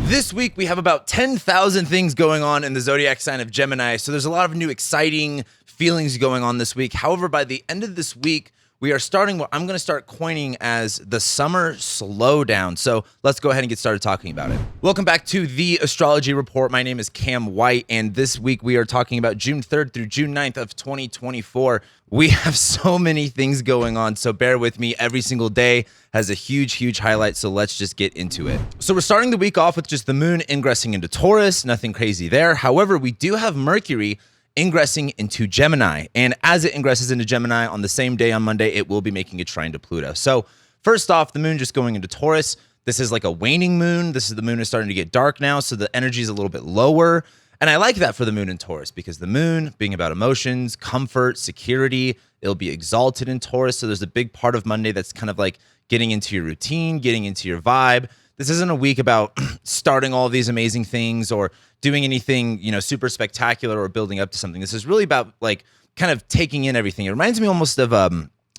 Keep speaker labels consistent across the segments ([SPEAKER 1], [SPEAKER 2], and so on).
[SPEAKER 1] This week, we have about 10,000 things going on in the zodiac sign of Gemini, so there's a lot of new exciting feelings going on this week. However, by the end of this week, we are starting what I'm going to start coining as the summer slowdown. So let's go ahead and get started talking about it. Welcome back to the Astrology Report. My name is Cam White, and this week we are talking about June 3rd through June 9th of 2024. We have so many things going on, so bear with me. Every single day has a huge highlight, so let's just get into it. So we're starting the week off with just the moon ingressing into Taurus, nothing crazy there. However, we do have Mercury ingressing into Gemini, and as it ingresses into Gemini on the same day on Monday, it will be making a trine to Pluto. So first off, the moon just going into Taurus. This is like a waning moon. The moon is starting to get dark now, so the energy is a little bit lower. And I like that for the moon in Taurus because the moon being about emotions, comfort, security, it'll be exalted in Taurus. So there's a big part of Monday that's kind of like getting into your routine, getting into your vibe. This isn't a week about starting all of these amazing things or doing anything, super spectacular or building up to something. This is really about like kind of taking in everything. It reminds me almost of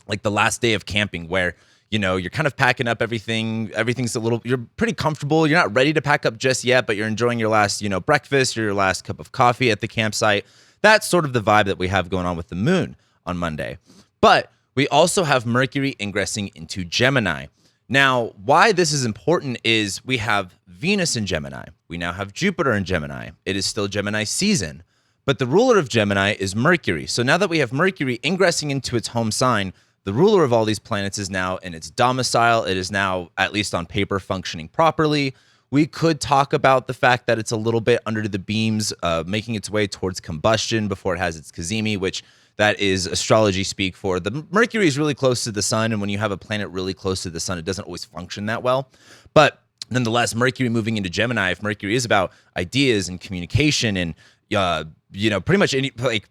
[SPEAKER 1] like the last day of camping where, you're kind of packing up everything. Everything's you're pretty comfortable. You're not ready to pack up just yet, but you're enjoying your last, breakfast or your last cup of coffee at the campsite. That's sort of the vibe that we have going on with the moon on Monday. But we also have Mercury ingressing into Gemini. Now, why this is important is we have Venus in Gemini. We now have Jupiter in Gemini. It is still Gemini season, but the ruler of Gemini is Mercury. So now that we have Mercury ingressing into its home sign, the ruler of all these planets is now in its domicile. It is now, at least on paper, functioning properly. We could talk about the fact that it's a little bit under the beams, making its way towards combustion before it has its Cazimi, which that is astrology speak for the Mercury is really close to the sun. And when you have a planet really close to the sun, it doesn't always function that well. But nonetheless, Mercury moving into Gemini, if Mercury is about ideas and communication and, pretty much any like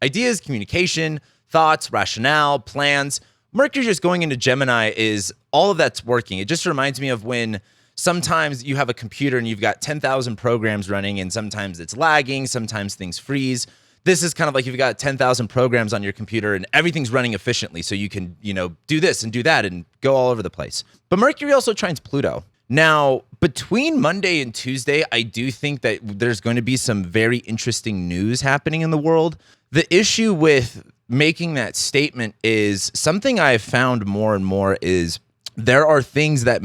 [SPEAKER 1] ideas, communication, thoughts, rationale, plans, Mercury just going into Gemini is all of that's working. It just reminds me of when sometimes you have a computer and you've got 10,000 programs running and sometimes it's lagging, sometimes things freeze. This is kind of like you've got 10,000 programs on your computer and everything's running efficiently so you can, do this and do that and go all over the place. But Mercury also trines Pluto. Now, between Monday and Tuesday, I do think that there's going to be some very interesting news happening in the world. The issue with making that statement is something I've found more and more is there are things that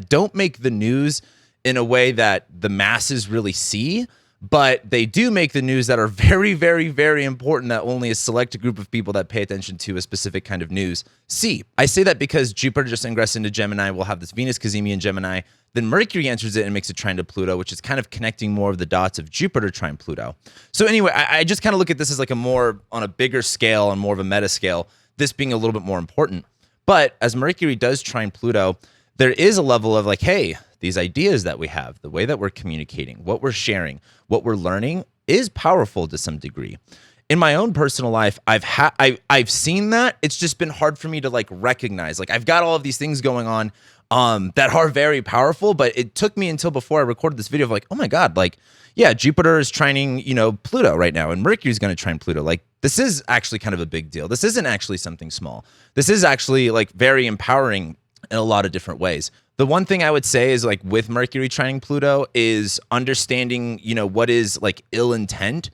[SPEAKER 1] don't make the news in a way that the masses really see, but they do make the news that are very, very, very important that only a select group of people that pay attention to a specific kind of news see. I say that because Jupiter just ingressed into Gemini. We'll have this Venus Cazimi in Gemini. Then Mercury enters it and makes a trine to Pluto, which is kind of connecting more of the dots of Jupiter trine Pluto. So anyway, I just kind of look at this as like a more on a bigger scale and more of a meta scale, this being a little bit more important. But as Mercury does trine Pluto, there is a level of like, hey, these ideas that we have, the way that we're communicating, what we're sharing, what we're learning is powerful to some degree. In my own personal life, I've seen that. It's just been hard for me to like recognize. Like I've got all of these things going on that are very powerful, but it took me until before I recorded this video of like, oh my God, like, yeah, Jupiter is trining, Pluto right now, and Mercury's going to trine Pluto. Like this is actually kind of a big deal. This isn't actually something small. This is actually like very empowering in a lot of different ways. The one thing I would say is like with Mercury trining Pluto is understanding, what is like ill intent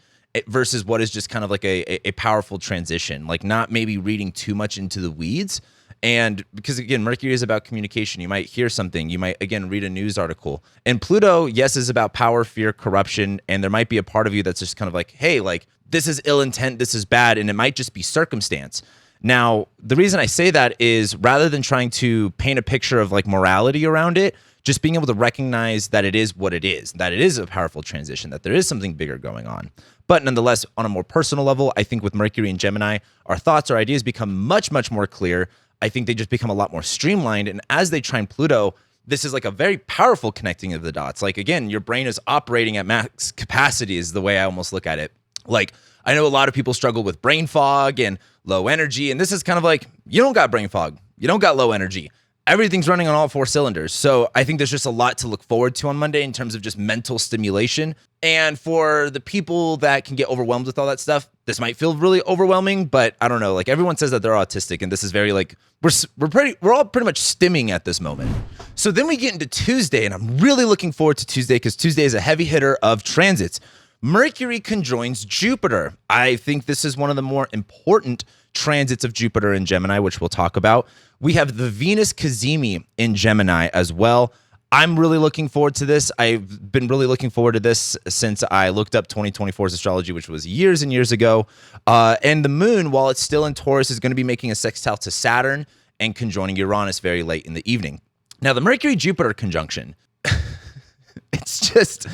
[SPEAKER 1] versus what is just kind of like a powerful transition, like not maybe reading too much into the weeds. And because again, Mercury is about communication. You might hear something, you might again read a news article. And Pluto, yes, is about power, fear, corruption. And there might be a part of you that's just kind of like, hey, like this is ill intent, this is bad, and it might just be circumstance. Now, the reason I say that is rather than trying to paint a picture of like morality around it, just being able to recognize that it is what it is, that it is a powerful transition, that there is something bigger going on. But nonetheless, on a more personal level, I think with Mercury and Gemini, our thoughts, our ideas become much, much more clear. I think they just become a lot more streamlined. And as they trine Pluto, this is like a very powerful connecting of the dots. Like, again, your brain is operating at max capacity is the way I almost look at it. Like, I know a lot of people struggle with brain fog and low energy. And this is kind of like, you don't got brain fog. You don't got low energy. everything's running on all 4 cylinders. So I think there's just a lot to look forward to on Monday in terms of just mental stimulation. And for the people that can get overwhelmed with all that stuff, this might feel really overwhelming, but I don't know. Like everyone says that they're autistic, and this is very like we're all pretty much stimming at this moment. So then we get into Tuesday, and I'm really looking forward to Tuesday because Tuesday is a heavy hitter of transits. Mercury conjoins Jupiter. I think this is one of the more important transits of Jupiter in Gemini, which we'll talk about. We have the Venus Cazimi in Gemini as well. I'm really looking forward to this. I've been really looking forward to this since I looked up 2024's astrology, which was years and years ago. And the moon, while it's still in Taurus, is going to be making a sextile to Saturn and conjoining Uranus very late in the evening. Now, the Mercury-Jupiter conjunction, it's just,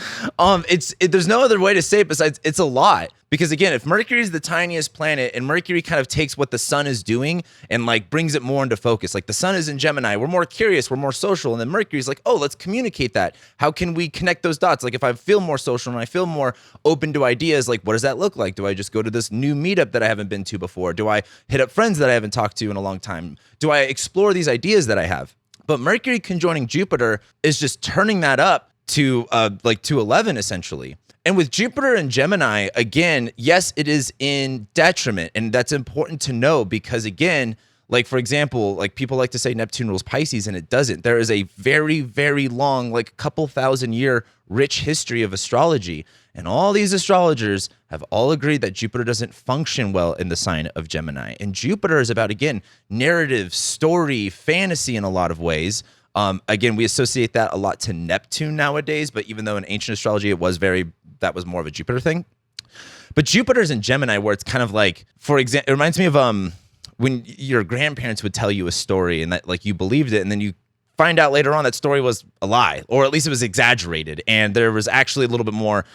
[SPEAKER 1] there's no other way to say it besides it's a lot. Because again, if Mercury is the tiniest planet and Mercury kind of takes what the sun is doing and like brings it more into focus, like the sun is in Gemini, we're more curious, we're more social. And then Mercury's like, oh, let's communicate that. How can we connect those dots? Like if I feel more social and I feel more open to ideas, like what does that look like? Do I just go to this new meetup that I haven't been to before? Do I hit up friends that I haven't talked to in a long time? Do I explore these ideas that I have? But Mercury conjoining Jupiter is just turning that up to 11 essentially. And with Jupiter and Gemini, again, yes, it is in detriment. And that's important to know because again, like for example, like people like to say Neptune rules Pisces and it doesn't. There is a very, very long, like couple thousand year rich history of astrology. And all these astrologers have all agreed that Jupiter doesn't function well in the sign of Gemini. And Jupiter is about, again, narrative, story, fantasy in a lot of ways. Again, we associate that a lot to Neptune nowadays, but even though in ancient astrology that was more of a Jupiter thing. But Jupiter's in Gemini where it's kind of like, for example, it reminds me of when your grandparents would tell you a story and that like you believed it and then you find out later on that story was a lie, or at least it was exaggerated and there was actually a little bit more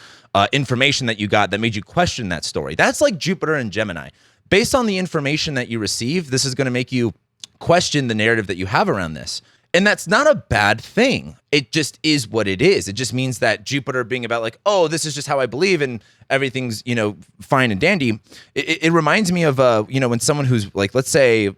[SPEAKER 1] information that you got that made you question that story. That's like Jupiter and Gemini. Based on the information that you receive, this is going to make you question the narrative that you have around this. And that's not a bad thing. It just is what it is. It just means that Jupiter being about like, oh, this is just how I believe and everything's, fine and dandy. It reminds me of, when someone who's like, let's say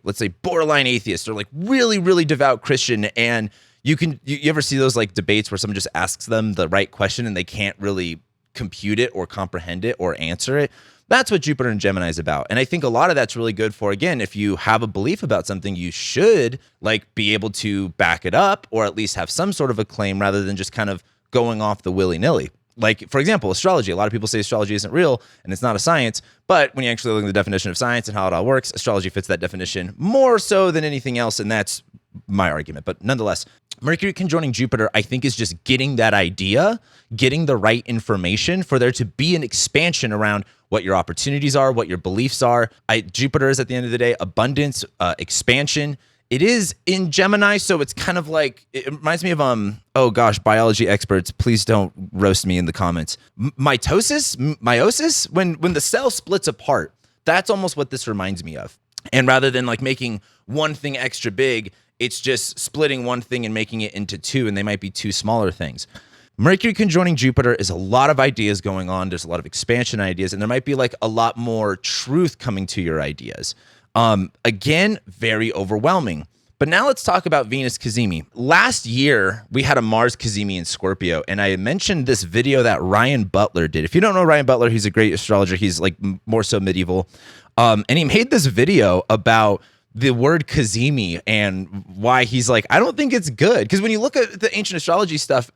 [SPEAKER 1] borderline atheist or like really, really devout Christian. And you ever see those like debates where someone just asks them the right question and they can't really compute it or comprehend it or answer it? That's what Jupiter and Gemini is about. And I think a lot of that's really good for, again, if you have a belief about something, you should like be able to back it up or at least have some sort of a claim rather than just kind of going off the willy-nilly. Like, for example, astrology. A lot of people say astrology isn't real and it's not a science. But when you actually look at the definition of science and how it all works, astrology fits that definition more so than anything else. And that's my argument. But nonetheless, Mercury conjoining Jupiter, I think, is just getting that idea, getting the right information for there to be an expansion around what your opportunities are, what your beliefs are. Jupiter is, at the end of the day, abundance, expansion. It is in Gemini, so it's kind of like, it reminds me of, biology experts, please don't roast me in the comments. Meiosis, when the cell splits apart, that's almost what this reminds me of. And rather than like making one thing extra big, it's just splitting one thing and making it into two, and they might be two smaller things. Mercury conjoining Jupiter is a lot of ideas going on. There's a lot of expansion ideas, and there might be like a lot more truth coming to your ideas. Again, very overwhelming. But now let's talk about Venus Cazimi. Last year, we had a Mars Cazimi in Scorpio, and I mentioned this video that Ryan Butler did. If you don't know Ryan Butler, he's a great astrologer. He's like more so medieval. And he made this video about the word Cazimi and why he's like, I don't think it's good. Because when you look at the ancient astrology stuff,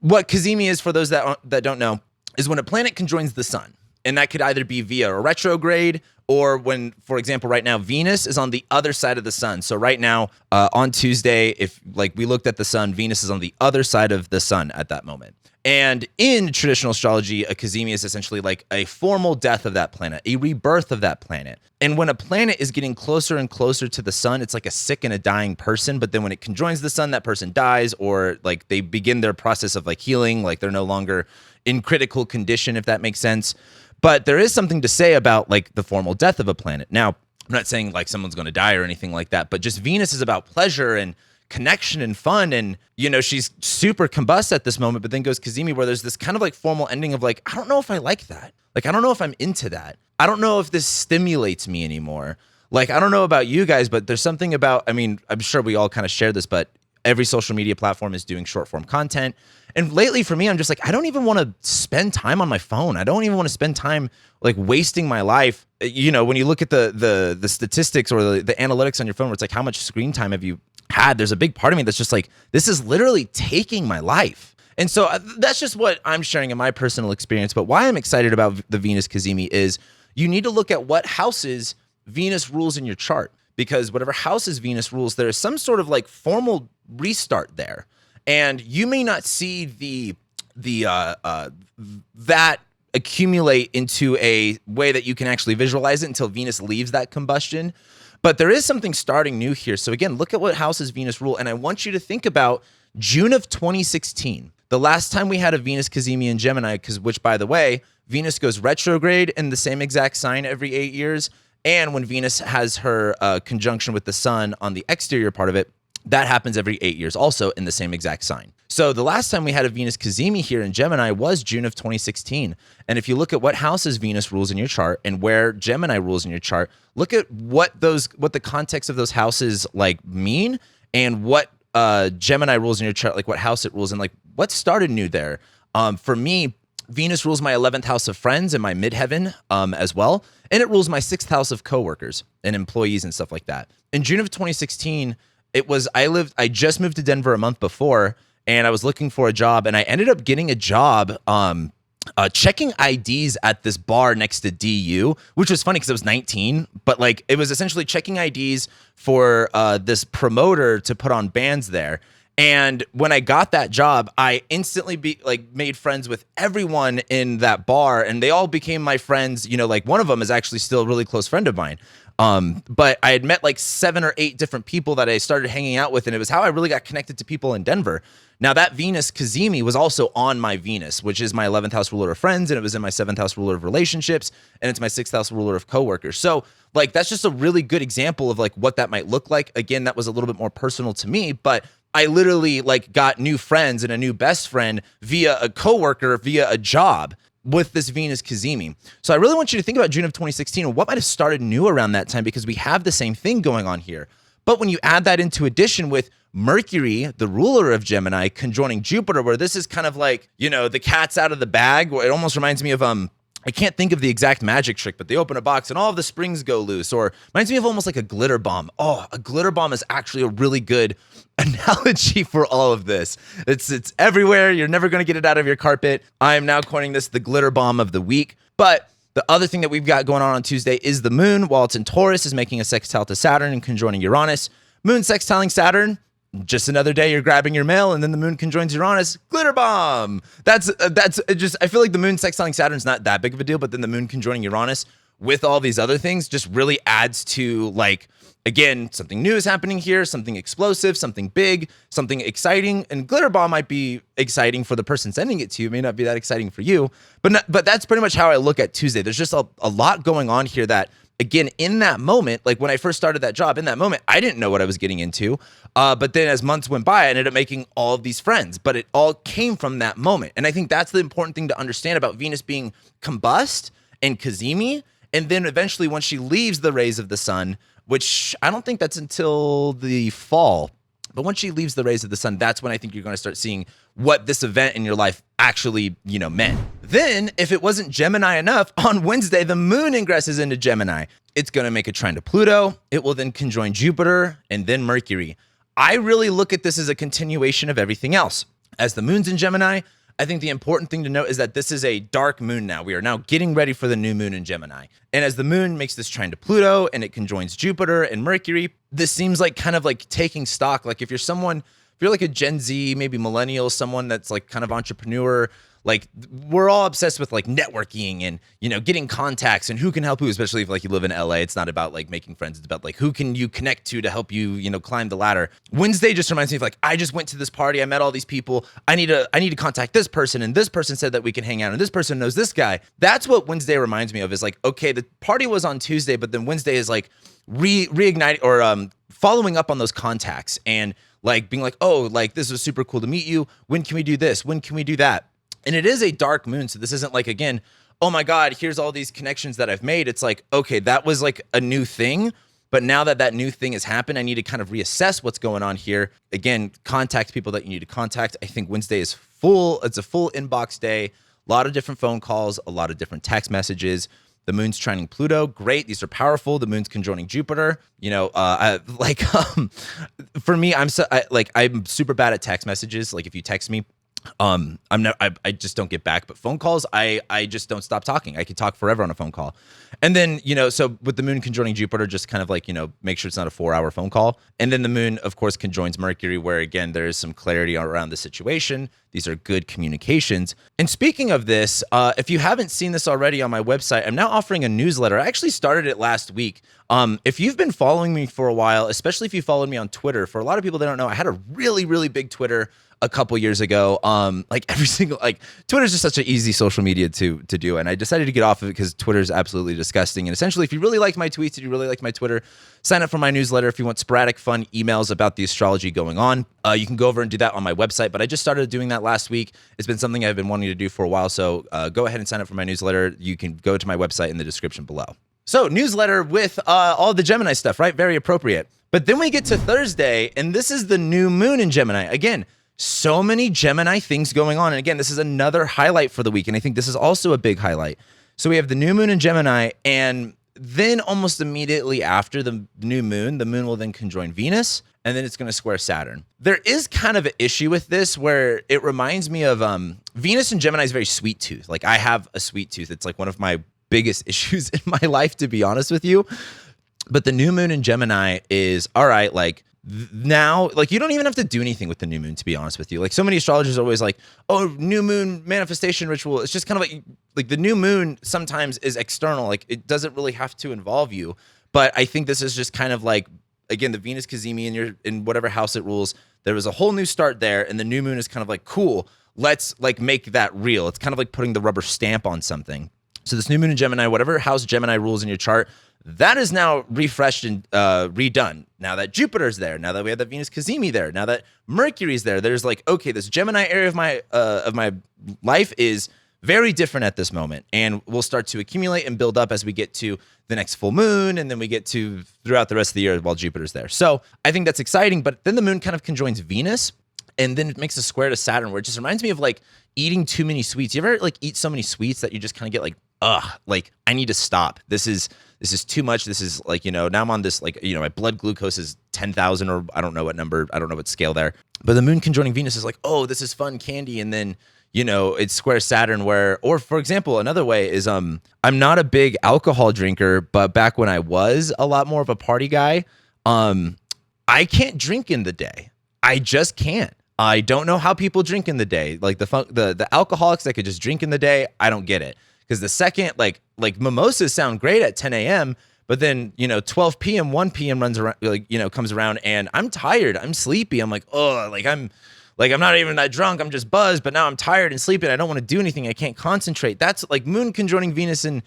[SPEAKER 1] what Cazimi is, for those that don't know, is when a planet conjoins the sun. And that could either be via a retrograde or when, for example, right now, Venus is on the other side of the sun. So right now, on Tuesday, if like we looked at the sun, Venus is on the other side of the sun at that moment. And in traditional astrology, a Cazimi is essentially like a formal death of that planet, a rebirth of that planet. And when a planet is getting closer and closer to the sun, it's like a sick and a dying person. But then when it conjoins the sun, that person dies, or like they begin their process of like healing, like they're no longer in critical condition, if that makes sense. But there is something to say about like the formal death of a planet. Now, I'm not saying like someone's going to die or anything like that, but just Venus is about pleasure and connection and fun. And, she's super combust at this moment, but then goes Cazimi, where there's this kind of like formal ending of like, I don't know if I like that. Like, I don't know if I'm into that. I don't know if this stimulates me anymore. Like, I don't know about you guys, but there's something about, I mean, I'm sure we all kind of share this, but every social media platform is doing short form content. And lately for me, I'm just like, I don't even want to spend time on my phone. I don't even want to spend time like wasting my life. You know, when you look at the statistics or the analytics on your phone, where it's like, how much screen time have you had? There's a big part of me that's just like, this is literally taking my life. And so that's just what I'm sharing in my personal experience. But why I'm excited about the Venus Cazimi is you need to look at what houses Venus rules in your chart, because whatever houses Venus rules, there is some sort of like formal restart there. And you may not see that accumulate into a way that you can actually visualize it until Venus leaves that combustion. But there is something starting new here. So again, look at what houses Venus rule. And I want you to think about June of 2016, the last time we had a Venus Cazimi in Gemini, which, by the way, Venus goes retrograde in the same exact sign every 8 years. And when Venus has her conjunction with the sun on the exterior part of it, that happens every 8 years also in the same exact sign. So the last time we had a Venus Cazimi here in Gemini was June of 2016. And if you look at what houses Venus rules in your chart and where Gemini rules in your chart, look at what the context of those houses like mean, and what Gemini rules in your chart, like what house it rules in, like what started new there. For me, Venus rules my 11th house of friends and my midheaven as well. And it rules my 6th house of coworkers and employees and stuff like that. In June of 2016, I just moved to Denver a month before, and I was looking for a job, and I ended up getting a job checking IDs at this bar next to DU, which was funny because I was 19, but like it was essentially checking IDs for this promoter to put on bands there. And when I got that job, I instantly made friends with everyone in that bar, and they all became my friends. You know, like one of them is actually still a really close friend of mine. But I had met like 7 or 8 different people that I started hanging out with, and it was how I really got connected to people in Denver. Now that Venus Cazimi was also on my Venus, which is my 11th house ruler of friends, and it was in my 7th house ruler of relationships, and it's my 6th house ruler of coworkers. So like that's just a really good example of like what that might look like. Again, that was a little bit more personal to me, but I literally like got new friends and a new best friend via a coworker, via a job with this Venus Cazimi. So I really want you to think about June of 2016 and what might have started new around that time, because we have the same thing going on here. But when you add that into addition with Mercury, the ruler of Gemini, conjoining Jupiter, where this is kind of like, you know, the cat's out of the bag. It almost reminds me of, I can't think of the exact magic trick, but they open a box and all of the springs go loose, or reminds me of almost like a glitter bomb. Oh, a glitter bomb is actually a really good analogy for all of this. It's everywhere. You're never going to get it out of your carpet. I am now coining this the glitter bomb of the week. But the other thing that we've got going on Tuesday is the moon, while it's in Taurus, is making a sextile to Saturn and conjoining Uranus. Moon sextiling Saturn, just another day you're grabbing your mail, and then the moon conjoins Uranus, glitter bomb. That's just, I feel like the moon sextiling Saturn's not that big of a deal, but then the moon conjoining Uranus with all these other things just really adds to, like, again, something new is happening here, something explosive, something big, something exciting. And glitter bomb might be exciting for the person sending it to you, it may not be that exciting for you, but that's pretty much how I look at Tuesday. There's just a lot going on here that, again, in that moment, like when I first started that job, in that moment, I didn't know what I was getting into. But then as months went by, I ended up making all of these friends, but it all came from that moment. And I think that's the important thing to understand about Venus being combust and Cazimi. And then eventually once she leaves the rays of the sun, which I don't think that's until the fall, but once she leaves the rays of the sun, that's when I think you're going to start seeing what this event in your life actually, you know, meant. Then, if it wasn't Gemini enough, on Wednesday, the moon ingresses into Gemini. It's going to make a trine to Pluto. It will then conjoin Jupiter and then Mercury. I really look at this as a continuation of everything else. As the moon's in Gemini, I think the important thing to note is that this is a dark moon now. We are now getting ready for the new moon in Gemini. And as the moon makes this trine to Pluto and it conjoins Jupiter and Mercury, this seems like kind of like taking stock. Like if you're like a Gen Z, maybe millennial, someone that's like kind of entrepreneur, like we're all obsessed with like networking and, you know, getting contacts and who can help who, especially if like you live in LA. It's not about like making friends. It's about like who can you connect to help you, you know, climb the ladder. Wednesday just reminds me of like, I just went to this party. I met all these people. I need to contact this person. And this person said that we can hang out. And this person knows this guy. That's what Wednesday reminds me of, is like, okay, the party was on Tuesday, but then Wednesday is like reigniting or following up on those contacts and like being like, oh, like this was super cool to meet you. When can we do this? When can we do that? And it is a dark moon. So this isn't like, again, oh my God, here's all these connections that I've made. It's like, okay, that was like a new thing, But now that that new thing has happened, I need to kind of reassess what's going on here. Again, contact people that you need to contact. I think Wednesday is full. It's a full inbox day. A lot of different phone calls, a lot of different text messages. The moon's trining Pluto. Great. These are powerful. The moon's conjoining Jupiter. For me, I'm super bad at text messages. Like if you text me, I just don't get back. But phone calls, I just don't stop talking. I could talk forever on a phone call. And then, so with the moon conjoining Jupiter, just kind of like, make sure it's not a 4-hour phone call. And then the moon, of course, conjoins Mercury, where again, there is some clarity around the situation. These are good communications. And speaking of this, if you haven't seen this already on my website, I'm now offering a newsletter. I actually started it last week. If you've been following me for a while, especially if you followed me on Twitter, for a lot of people that don't know, I had a really, really big Twitter a couple years ago. Twitter is just such an easy social media to do. And I decided to get off of it because Twitter is absolutely disgusting. And essentially, if you really liked my tweets, if you really liked my Twitter, sign up for my newsletter. If you want sporadic, fun emails about the astrology going on, you can go over and do that on my website. But I just started doing that last week. It's been something I've been wanting to do for a while. So go ahead and sign up for my newsletter. You can go to my website in the description below. So newsletter with all the Gemini stuff, right? Very appropriate. But then we get to Thursday, and this is the new moon in Gemini. Again, so many Gemini things going on. And again, this is another highlight for the week. And I think this is also a big highlight. So we have the new moon in Gemini, and then almost immediately after the new moon, the moon will then conjoin Venus, and then it's going to square Saturn. There is kind of an issue with this where it reminds me of Venus in Gemini is very sweet tooth. Like I have a sweet tooth. It's like one of my biggest issues in my life, to be honest with you. But the new moon in Gemini is, all right, like now, like you don't even have to do anything with the new moon, to be honest with you. Like so many astrologers are always like, oh, new moon manifestation ritual. It's just kind of like the new moon sometimes is external. Like it doesn't really have to involve you. But I think this is just kind of like, again, the Venus Cazimi in whatever house it rules, there was a whole new start there. And the new moon is kind of like, cool, let's like make that real. It's kind of like putting the rubber stamp on something. So this new moon in Gemini, whatever house Gemini rules in your chart, that is now refreshed and redone. Now that Jupiter's there, now that we have the Venus Cazimi there, now that Mercury's there, there's like, okay, this Gemini area of my life is very different at this moment, and we'll start to accumulate and build up as we get to the next full moon, and then we get to throughout the rest of the year while Jupiter's there. So I think that's exciting, but then the moon kind of conjoins Venus, and then it makes a square to Saturn, where it just reminds me of like eating too many sweets. You ever like eat so many sweets that you just kind of get like, like I need to stop. This is too much. This is like, now I'm on this, like, my blood glucose is 10,000 or I don't know what number. I don't know what scale there. But the moon conjoining Venus is like, oh, this is fun candy. And then, it's square Saturn or for example, another way is I'm not a big alcohol drinker, but back when I was a lot more of a party guy, I can't drink in the day. I just can't. I don't know how people drink in the day. Like the alcoholics that could just drink in the day, I don't get it. Because the second, like mimosas sound great at 10 a.m., but then, 12 p.m., 1 p.m. runs around, comes around, and I'm tired. I'm sleepy. I'm like, oh, I'm not even that drunk. I'm just buzzed, but now I'm tired and sleepy. I don't want to do anything. I can't concentrate. That's like moon conjoining Venus in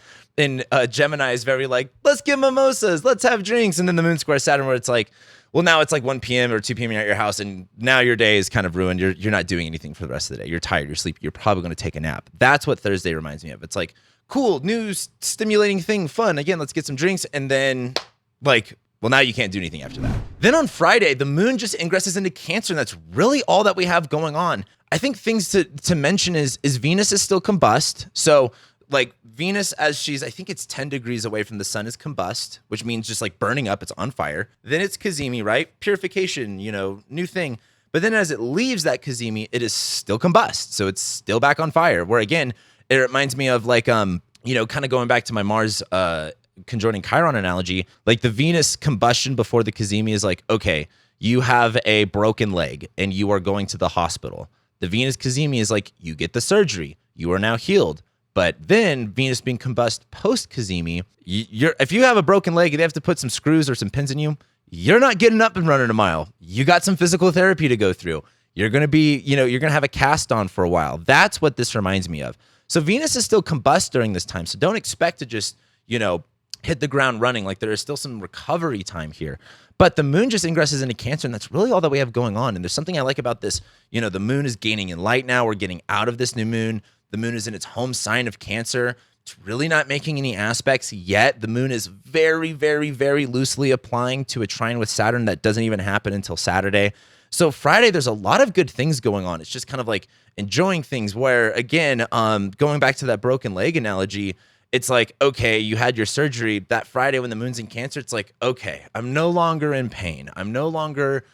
[SPEAKER 1] Gemini is very like, let's get mimosas, let's have drinks. And then the moon square Saturn, where it's like, well, now it's like 1 p.m. or 2 p.m. You're at your house, and now your day is kind of ruined. You're not doing anything for the rest of the day. You're tired. You're sleepy. You're probably going to take a nap. That's what Thursday reminds me of. It's like, cool, new stimulating thing, fun. Again, let's get some drinks, and then like, well, now you can't do anything after that. Then on Friday, the moon just ingresses into Cancer, and that's really all that we have going on. I think things to mention is Venus is still combust. So like Venus, as I think it's 10 degrees away from the sun, is combust, which means just like burning up, it's on fire. Then it's Cazimi, right? Purification, new thing. But then as it leaves that Cazimi, it is still combust. So it's still back on fire, where again, it reminds me of like, kind of going back to my Mars conjoining Chiron analogy, like the Venus combustion before the Cazimi is like, okay, you have a broken leg and you are going to the hospital. The Venus Cazimi is like, you get the surgery. You are now healed. But then Venus being combust post-Cazimi, if you have a broken leg and they have to put some screws or some pins in you, you're not getting up and running a mile. You got some physical therapy to go through. You're going to be, you're going to have a cast on for a while. That's what this reminds me of. So Venus is still combust during this time. So don't expect to just, hit the ground running. Like there is still some recovery time here. But the moon just ingresses into Cancer, and that's really all that we have going on. And there's something I like about this. The moon is gaining in light now. We're getting out of this new moon. The moon is in its home sign of Cancer. It's really not making any aspects yet. The moon is very, very, very loosely applying to a trine with Saturn that doesn't even happen until Saturday. So Friday, there's a lot of good things going on. It's just kind of like enjoying things where, again, going back to that broken leg analogy, it's like, okay, you had your surgery that Friday when the moon's in Cancer. It's like, okay, I'm no longer in pain. I'm no longer,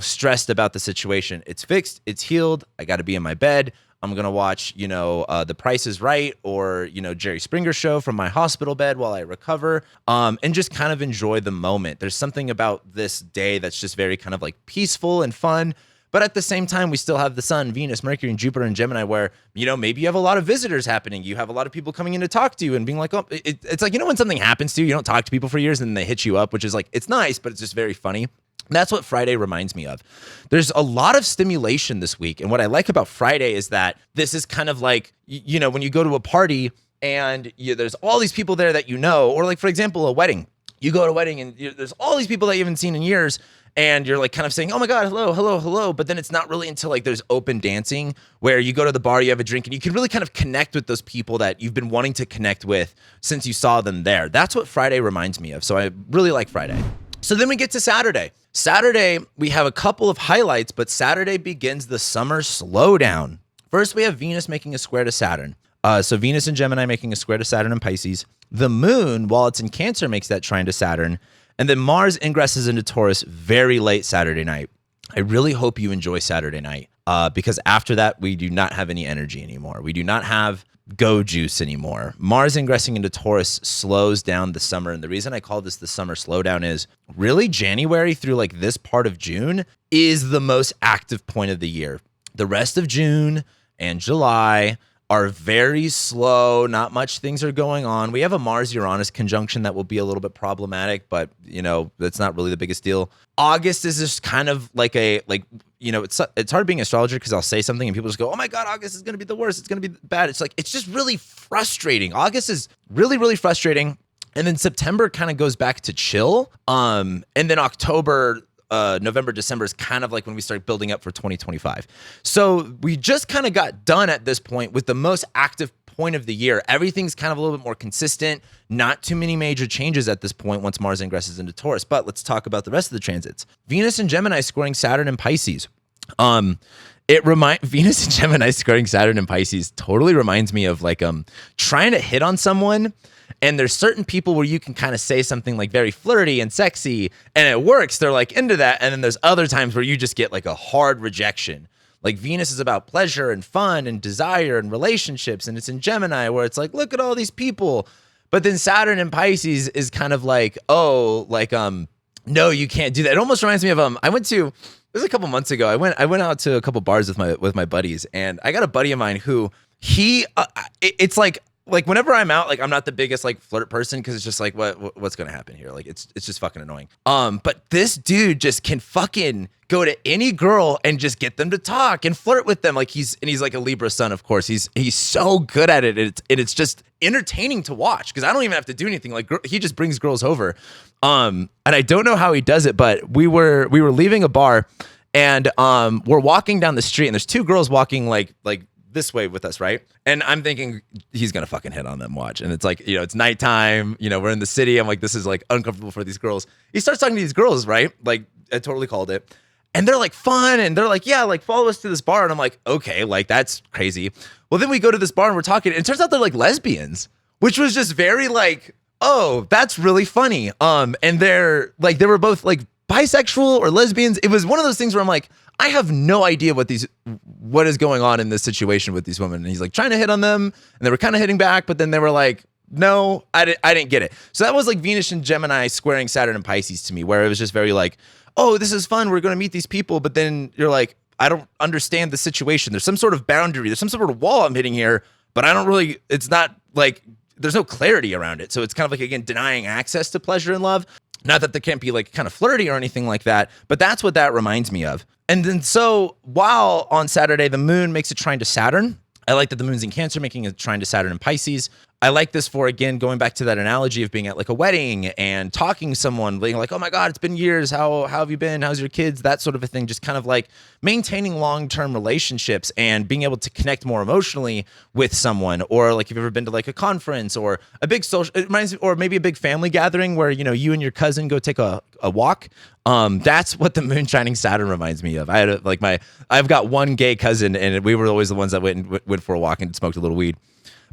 [SPEAKER 1] stressed about the situation. It's fixed. It's healed. I got to be in my bed. I'm going to watch, The Price is Right or, Jerry Springer show from my hospital bed while I recover, and just kind of enjoy the moment. There's something about this day that's just very kind of like peaceful and fun. But at the same time, we still have the sun, Venus, Mercury, and Jupiter and Gemini where, maybe you have a lot of visitors happening. You have a lot of people coming in to talk to you and being like, oh, it's like, when something happens to you, you don't talk to people for years and then they hit you up, which is like, it's nice, but it's just very funny. That's what Friday reminds me of. There's a lot of stimulation this week. And what I like about Friday is that this is kind of like, when you go to a party and there's all these people there that or like, for example, a wedding. You go to a wedding and there's all these people that you haven't seen in years. And you're like kind of saying, oh my God, hello, hello, hello. But then it's not really until like there's open dancing where you go to the bar, you have a drink, and you can really kind of connect with those people that you've been wanting to connect with since you saw them there. That's what Friday reminds me of. So I really like Friday. So then we get to Saturday. Saturday, we have a couple of highlights, but Saturday begins the summer slowdown. First, we have Venus making a square to Saturn. So Venus and Gemini making a square to Saturn and Pisces. The moon, while it's in Cancer, makes that trine to Saturn. And then Mars ingresses into Taurus very late Saturday night. I really hope you enjoy Saturday night because after that, we do not have any energy anymore. We do not have go juice anymore. Mars ingressing into Taurus slows down the summer. And the reason I call this the summer slowdown is really January through like this part of June is the most active point of the year. The rest of June and July are very slow. Not much things are going on. We have a Mars-Uranus conjunction that will be a little bit problematic, but, that's not really the biggest deal. August is just kind of like it's hard being an astrologer because I'll say something and people just go, oh my God, August is going to be the worst. It's going to be bad. It's like, it's just really frustrating. August is really, really frustrating. And then September kind of goes back to chill. And then October, November, December is kind of like when we start building up for 2025. So we just kind of got done at this point with the most active point of the year. Everything's kind of a little bit more consistent. Not too many major changes at this point once Mars ingresses into Taurus. But let's talk about the rest of the transits. Venus and Gemini squaring Saturn and Pisces. Venus and Gemini squaring Saturn and Pisces totally reminds me of like trying to hit on someone. And there's certain people where you can kind of say something like very flirty and sexy and it works. They're like into that. And then there's other times where you just get like a hard rejection. Like Venus is about pleasure and fun and desire and relationships. And it's in Gemini where it's like, look at all these people. But then Saturn and Pisces is kind of like, no, you can't do that. It almost reminds me of, it was a couple months ago. I went out to a couple bars with my buddies and I got a buddy of mine who it's like whenever I'm out, like I'm not the biggest like flirt person because it's just like what's gonna happen here? Like it's just fucking annoying. But this dude just can fucking go to any girl and just get them to talk and flirt with them. Like he's like a Libra sun, of course. He's so good at it. It's just entertaining to watch because I don't even have to do anything. Like he just brings girls over. And I don't know how he does it, but we were leaving a bar and we're walking down the street and there's two girls walking like this way with us, right? And I'm thinking he's gonna fucking hit on them, watch. And it's like, it's nighttime, we're in the city. I'm like, this is like uncomfortable for these girls. He starts talking to these girls, right? Like I totally called it. And they're like fun and they're like, yeah, like follow us to this bar. And I'm like, okay, like that's crazy. Well, then we go to this bar and we're talking and it turns out they're like lesbians, which was just very like, oh, that's really funny. And they were both like bisexual or lesbians. It was one of those things where I'm like, I have no idea what is going on in this situation with these women. And he's like trying to hit on them and they were kind of hitting back, but then they were like, no, I didn't get it. So that was like Venus and Gemini squaring Saturn and Pisces to me, where it was just very like, oh, this is fun. We're going to meet these people. But then you're like, I don't understand the situation. There's some sort of boundary. There's some sort of wall I'm hitting here, but it's not like, there's no clarity around it. So it's kind of like, again, denying access to pleasure and love. Not that there can't be like kind of flirty or anything like that, but that's what that reminds me of. And then so while on Saturday, the moon makes a trine to Saturn. I like that the moon's in Cancer making a trine to Saturn and Pisces. I like this for, again, going back to that analogy of being at like a wedding and talking to someone, being like, oh my God, it's been years. How have you been? How's your kids? That sort of a thing. Just kind of like maintaining long-term relationships and being able to connect more emotionally with someone. Or like, if you've ever been to like a conference or a big social, it reminds me, or maybe a big family gathering where, you know, you and your cousin go take a walk. That's what the moon shining Saturn reminds me of. I've got one gay cousin, and we were always the ones that went for a walk and smoked a little weed.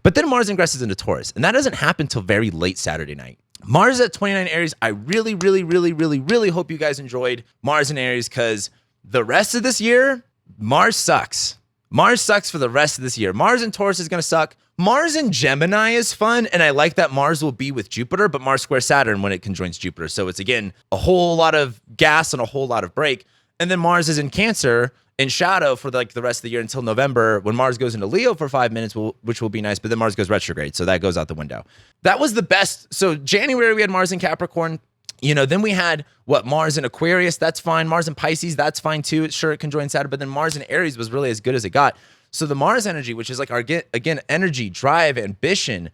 [SPEAKER 1] But then Mars ingresses into Taurus, and that doesn't happen till very late Saturday night. Mars at 29 Aries, I really, really, really, really, really hope you guys enjoyed Mars in Aries, because the rest of this year, Mars sucks. Mars sucks for the rest of this year. Mars in Taurus is going to suck. Mars in Gemini is fun, and I like that Mars will be with Jupiter, but Mars square Saturn when it conjoins Jupiter. So it's, again, a whole lot of gas and a whole lot of break. And then Mars is in Cancer, in shadow for like the rest of the year until November, when Mars goes into Leo for 5 minutes, which will be nice, but then Mars goes retrograde, so that goes out the window. That was the best. So January, we had Mars in Capricorn. You know, then we had Mars in Aquarius, that's fine. Mars in Pisces, that's fine too. Sure, it can join Saturn, but then Mars in Aries was really as good as it got. So the Mars energy, which is like our, again, energy, drive, ambition,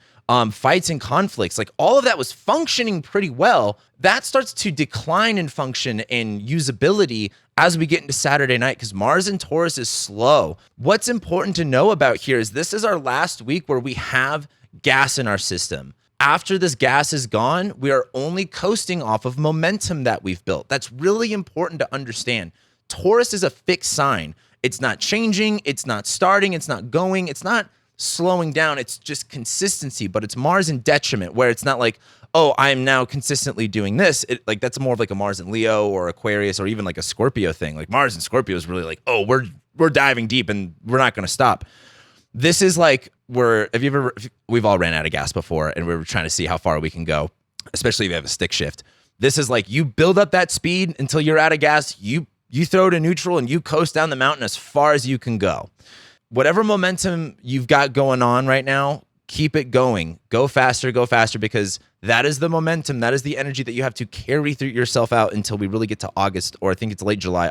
[SPEAKER 1] fights and conflicts, like all of that was functioning pretty well. That starts to decline in function and usability as we get into Saturday night, because Mars in Taurus is slow. What's important to know about here is this is our last week where we have gas in our system. After this gas is gone, we are only coasting off of momentum that we've built. That's really important to understand. Taurus is a fixed sign. It's not changing, it's not starting, it's not going, it's not slowing down, it's just consistency, but it's Mars in detriment, where it's not like, oh, I'm now consistently doing this. Like that's more of like a Mars in Leo or Aquarius or even like a Scorpio thing. Like Mars in Scorpio is really like, oh, we're diving deep and we're not going to stop. This is like we've all ran out of gas before and we're trying to see how far we can go, especially if you have a stick shift. This is like you build up that speed until you're out of gas. You throw it in neutral and you coast down the mountain as far as you can go. Whatever momentum you've got going on right now, keep it going. Go faster, because that is the momentum. That is the energy that you have to carry through yourself out until we really get to August, or I think it's late July,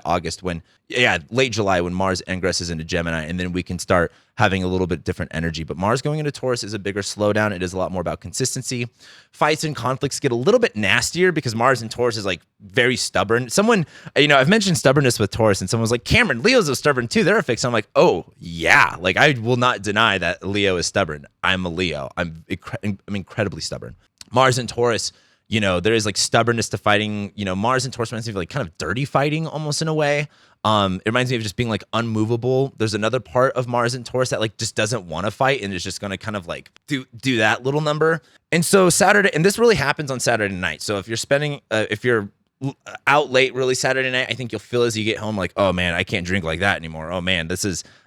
[SPEAKER 1] late July when Mars ingresses into Gemini, and then we can start having a little bit different energy. But Mars going into Taurus is a bigger slowdown. It is a lot more about consistency. Fights and conflicts get a little bit nastier because Mars in Taurus is like very stubborn. Someone, I've mentioned stubbornness with Taurus, and someone was like, Cameron, Leo's are stubborn too. They're a fix. I'm like, oh yeah. Like I will not deny that Leo is stubborn. I'm a Leo. I'm incredibly stubborn. Mars in Taurus, there is like stubbornness to fighting. Mars in Taurus reminds me of like kind of dirty fighting almost in a way. It reminds me of just being like unmovable. There's another part of Mars in Taurus that like just doesn't want to fight and is just going to kind of like do that little number. And so Saturday, and this really happens on Saturday night. So if you're out late really Saturday night, I think you'll feel as you get home like, oh man, I can't drink like that anymore. Oh man,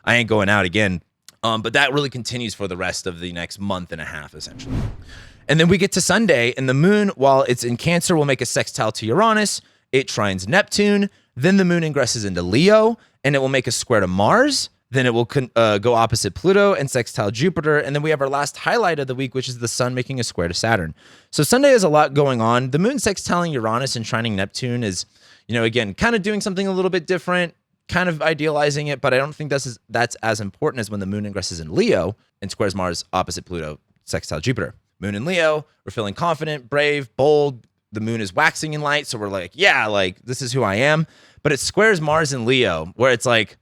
[SPEAKER 1] I ain't going out again. But that really continues for the rest of the next month and a half, essentially. And then we get to Sunday, and the moon, while it's in Cancer, will make a sextile to Uranus. It trines Neptune. Then the moon ingresses into Leo, and it will make a square to Mars. Then it will go opposite Pluto and sextile Jupiter. And then we have our last highlight of the week, which is the sun making a square to Saturn. So Sunday has a lot going on. The moon sextiling Uranus and trining Neptune is, again, kind of doing something a little bit different, kind of idealizing it, but I don't think that's as important as when the moon ingresses in Leo and squares Mars opposite Pluto, sextile Jupiter. Moon in Leo, we're feeling confident, brave, bold. The moon is waxing in light, so we're like, yeah, like this is who I am. But it squares Mars in Leo, where it's like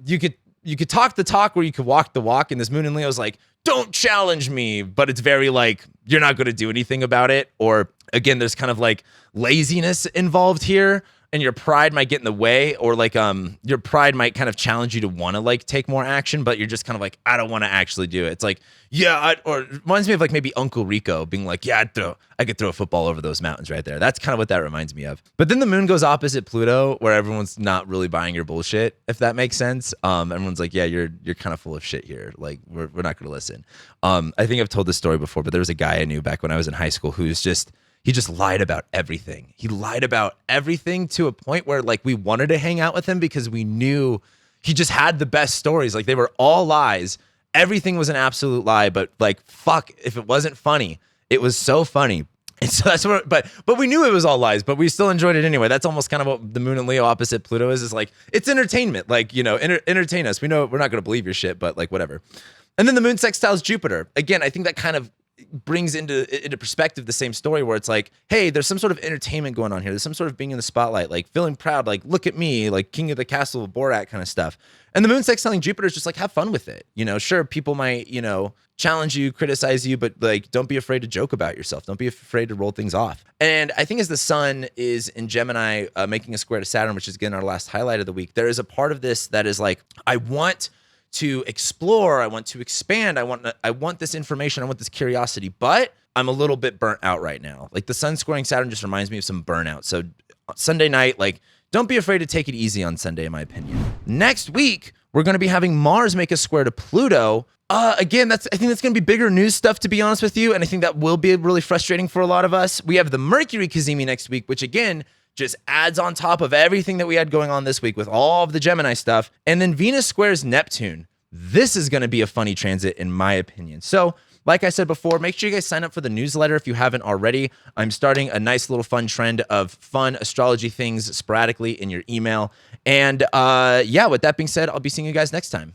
[SPEAKER 1] you could talk the talk, or you could walk the walk. And this moon in Leo is like, don't challenge me, but it's very like you're not going to do anything about it. Or again, there's kind of like laziness involved here. And your pride might get in the way, or like your pride might kind of challenge you to want to like take more action, but you're just kind of like, I don't want to actually do it. It's like, yeah, or it reminds me of like maybe Uncle Rico being like, yeah, I could throw a football over those mountains right there. That's kind of what that reminds me of. But then the moon goes opposite Pluto, where everyone's not really buying your bullshit, if that makes sense. Everyone's like, yeah, you're kind of full of shit here. Like we're not going to listen. I think I've told this story before, but there was a guy I knew back when I was in high school he just lied about everything. He lied about everything to a point where like we wanted to hang out with him because we knew he just had the best stories. Like they were all lies. Everything was an absolute lie, but like, fuck, if it wasn't funny, it was so funny. And so that's what, but we knew it was all lies, but we still enjoyed it anyway. That's almost kind of what the moon and Leo opposite Pluto is like, it's entertainment. Like, entertain us. We know we're not going to believe your shit, but like whatever. And then the moon sextiles Jupiter. Again, I think that kind of brings into perspective the same story where it's like, hey, there's some sort of entertainment going on here. There's some sort of being in the spotlight, like feeling proud, like look at me, like king of the castle of Borat kind of stuff. And the moon sextiling Jupiter is just like, have fun with it. Sure, people might, challenge you, criticize you, but like, don't be afraid to joke about yourself. Don't be afraid to roll things off. And I think as the sun is in Gemini, making a square to Saturn, which is again our last highlight of the week, there is a part of this that is like, I want to explore, I want to expand, I want this information, I want this curiosity, but I'm a little bit burnt out right now. Like the sun squaring Saturn just reminds me of some burnout. So Sunday night, like, don't be afraid to take it easy on Sunday, in my opinion. Next week, we're going to be having Mars make a square to Pluto. Again, I think that's going to be bigger news stuff, to be honest with you, and I think that will be really frustrating for a lot of us. We have the Mercury Cazimi next week, which again just adds on top of everything that we had going on this week with all of the Gemini stuff. And then Venus squares Neptune. This is going to be a funny transit, in my opinion. So, like I said before, make sure you guys sign up for the newsletter if you haven't already. I'm starting a nice little fun trend of fun astrology things sporadically in your email. And with that being said, I'll be seeing you guys next time.